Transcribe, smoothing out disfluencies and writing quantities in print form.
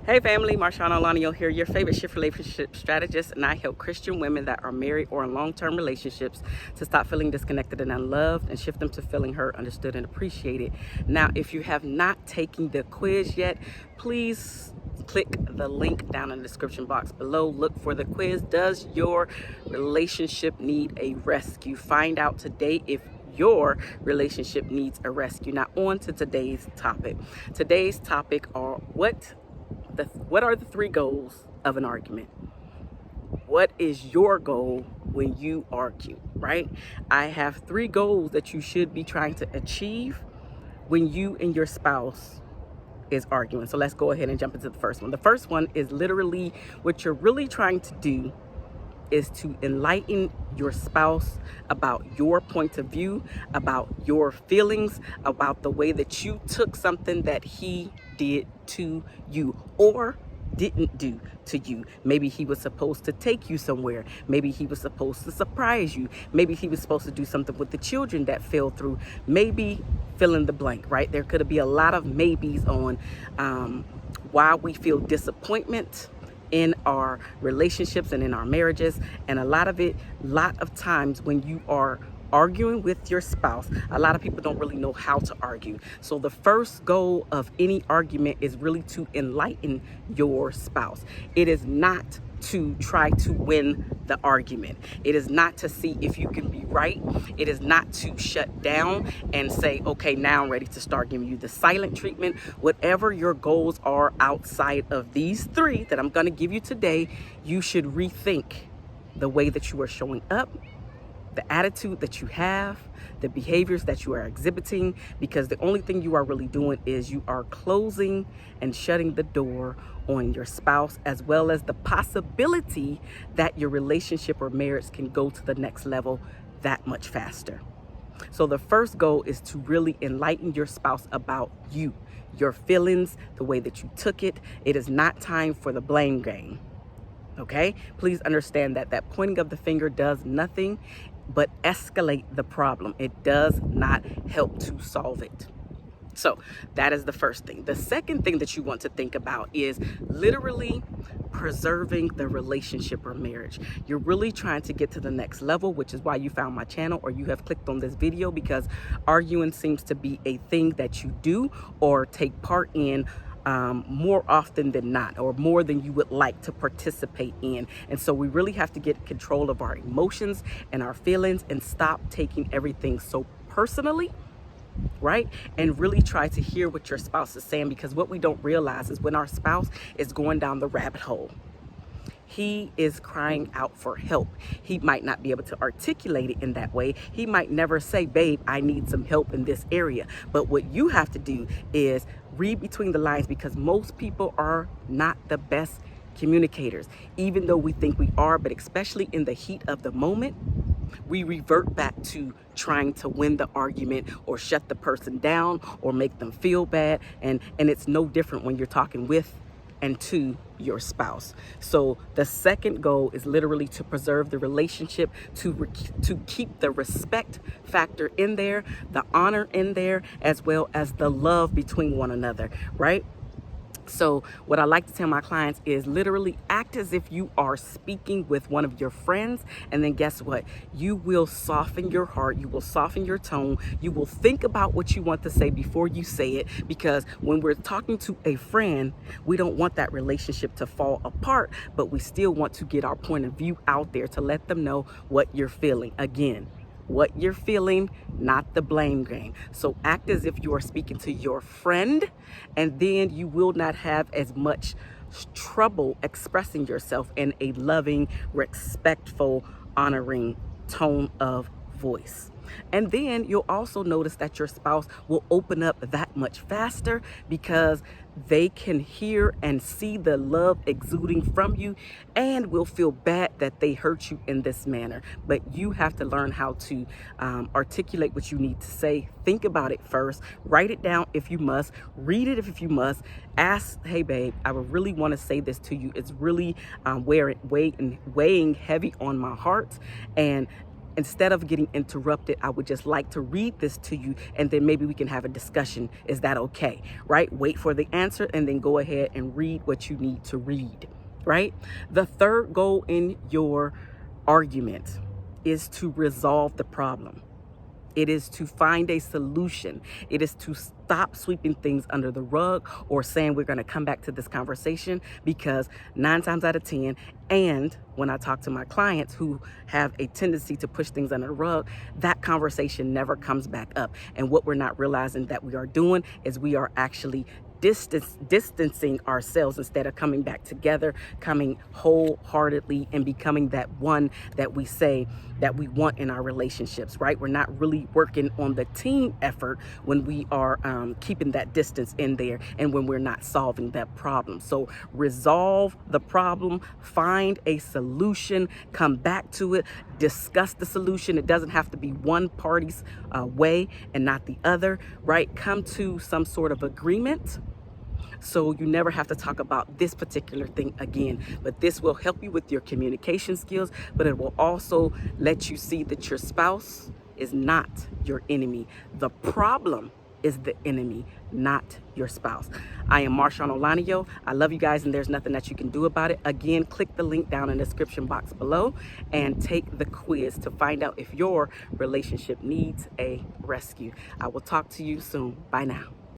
Hey family, MarshaunO here, your favorite shift relationship strategist, and I help Christian women that are married or in long-term relationships to stop feeling disconnected and unloved and shift them to feeling heard, understood, and appreciated. Now, if you have not taken the quiz yet, please click the link down in the description box below. Look for the quiz. Does your relationship need a rescue? Find out today if your relationship needs a rescue. Now, on to today's topic. Today's topic are what are the three goals of an argument? What is your goal when you argue, right? I have three goals that you should be trying to achieve when you and your spouse is arguing. So let's go ahead and jump into the first one. The first one is literally what you're really trying to do is to enlighten your spouse about your point of view, about your feelings, about the way that you took something that he did to you or didn't do to you. Maybe he was supposed to take you somewhere. Maybe he was supposed to surprise you. Maybe he was supposed to do something with the children that fell through. Maybe fill in the blank, right? There could be a lot of maybes on why we feel disappointment in our relationships and in our marriages. And a lot of times when you are arguing with your spouse, a lot of people don't really know how to argue. So the first goal of any argument is really to enlighten your spouse. It is not to try to win the argument. It is not to see if you can be right. It is not to shut down and say, okay, now I'm ready to start giving you the silent treatment. Whatever your goals are outside of these three that I'm going to give you today, you should rethink the way that you are showing up, the attitude that you have, the behaviors that you are exhibiting, because the only thing you are really doing is you are closing and shutting the door on your spouse, as well as the possibility that your relationship or marriage can go to the next level that much faster. So the first goal is to really enlighten your spouse about you, your feelings, the way that you took it. It is not time for the blame game. Okay? Please understand that pointing of the finger does nothing but escalate the problem. It does not help to solve it. So that is the first thing. The second thing that you want to think about is literally preserving the relationship or marriage. You're really trying to get to the next level, which is why you found my channel or you have clicked on this video, because arguing seems to be a thing that you do or take part in more often than not, or more than you would like to participate in. And so we really have to get control of our emotions and our feelings and stop taking everything so personally, right? And really try to hear what your spouse is saying, because what we don't realize is when our spouse is going down the rabbit hole, he is crying out for help. He might not be able to articulate it in that way. He might never say, babe, I need some help in this area. But what you have to do is read between the lines, because most people are not the best communicators, even though we think we are. But especially in the heat of the moment, we revert back to trying to win the argument or shut the person down or make them feel bad. And it's no different when you're talking with and to your spouse. So the second goal is literally to preserve the relationship, to keep the respect factor in there, the honor in there, as well as the love between one another, right? So what I like to tell my clients is literally act as if you are speaking with one of your friends. And then guess what? You will soften your heart. You will soften your tone. You will think about what you want to say before you say it. Because when we're talking to a friend, we don't want that relationship to fall apart, but we still want to get our point of view out there to let them know what you're feeling. Again, what you're feeling, not the blame game. So act as if you are speaking to your friend, and then you will not have as much trouble expressing yourself in a loving, respectful, honoring tone of voice. And then you'll also notice that your spouse will open up that much faster, because they can hear and see the love exuding from you, and will feel bad that they hurt you in this manner. But you have to learn how to articulate what you need to say. Think about it first. Write it down if you must. Read it if you must. Ask, hey babe, I would really want to say this to you. It's really weighing heavy on my heart, and instead of getting interrupted, I would just like to read this to you, and then maybe we can have a discussion. Is that okay? Right? Wait for the answer and then go ahead and read what you need to read. Right? The third goal in your argument is to resolve the problem. It is to find a solution. It is to stop sweeping things under the rug or saying we're going to come back to this conversation, because 9 times out of 10, and when I talk to my clients who have a tendency to push things under the rug, that conversation never comes back up. And what we're not realizing that we are doing is we are actually distancing ourselves instead of coming back together, coming wholeheartedly and becoming that one that we say that we want in our relationships, right? We're not really working on the team effort when we are keeping that distance in there and when we're not solving that problem. So resolve the problem, find a solution, come back to it, discuss the solution. It doesn't have to be one party's way and not the other, right? Come to some sort of agreement, so you never have to talk about this particular thing again. But this will help you with your communication skills, but it will also let you see that your spouse is not your enemy. The problem is the enemy, not your spouse. I am MarshaunO. I love you guys, and there's nothing that you can do about it. Again, click the link down in the description box below and take the quiz to find out if your relationship needs a rescue. I will talk to you soon. Bye now.